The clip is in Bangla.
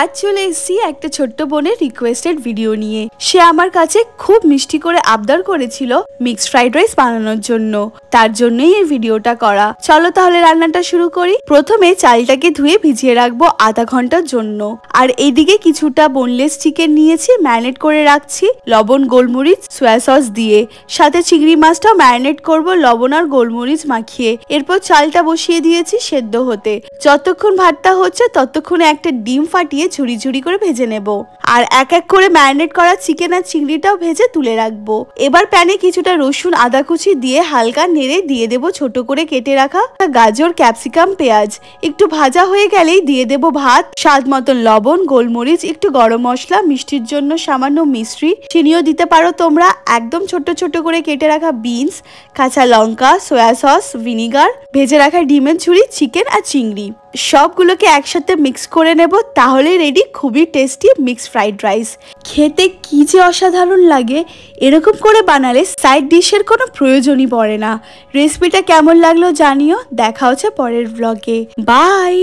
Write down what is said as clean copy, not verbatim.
আজ চলে এসেছি একটা ছোট্ট বোনের রিকোয়েস্টেড ভিডিও নিয়ে। সে আমার কাছে খুব মিষ্টি করে আবদার করেছিল মিক্সড ফ্রাইড রাইস বানানোর জন্য, তার জন্যই এই ভিডিওটা করা। চলো তাহলে রান্নাটা শুরু করি। প্রথমে চালটাকে ধুয়ে ভিজিয়ে রাখবো আধা ঘন্টার জন্য। আর এইদিকে কিছুটা বোনলেস চিকেন নিয়েছি, ম্যারিনেট করে রাখছি লবণ গোলমরিচ সয়া সস দিয়ে। সাথে চিংড়ি মাছটাও ম্যারিনেট করব লবণ আর গোলমরিচ মাখিয়ে। এরপর চালটা বসিয়ে দিয়েছি সেদ্ধ হতে। যতক্ষণ ভাতটা হচ্ছে ততক্ষণে একটা ডিম ফাটিয়ে ঝুড়ি ঝুড়ি করে ভেজে নেব। আর এক এক করে ম্যারিনেট করা চিকেন আর চিংড়িটাও ভেজে তুলে রাখবো। এবার প্যানে কিছুটা রসুন আদা কুচি দিয়ে হালকা নেড়ে দিয়ে দেব ছোট করে কেটে রাখা গাজর ক্যাপসিকাম পেঁয়াজ। একটু ভাজা হয়ে গেলেই দিয়ে দেব ভাত, স্বাদ মতন লবণ গোলমরিচ, একটু গরম মশলা, মিষ্টির জন্য সামান্য মিশ্রি, চিনিও দিতে পারো তোমরা। একদম ছোট ছোট করে কেটে রাখা বিনস, কাঁচা লঙ্কা, সয়া সস, ভিনিগার, ভেজে রাখা ডিমের ঝুড়ি, চিকেন আর চিংড়ি সবগুলোকে একসাথে মিক্স করে নেব। তাহলে রেডি খুবই টেস্টি মিক্সড ফ্রাইড রাইস। খেতে কি যে অসাধারণ লাগে! এরকম করে বানালে সাইড ডিশের কোনো প্রয়োজনই পড়ে না। রেসিপিটা কেমন লাগলো জানিও। দেখা হচ্ছে পরের ব্লগে। বাই।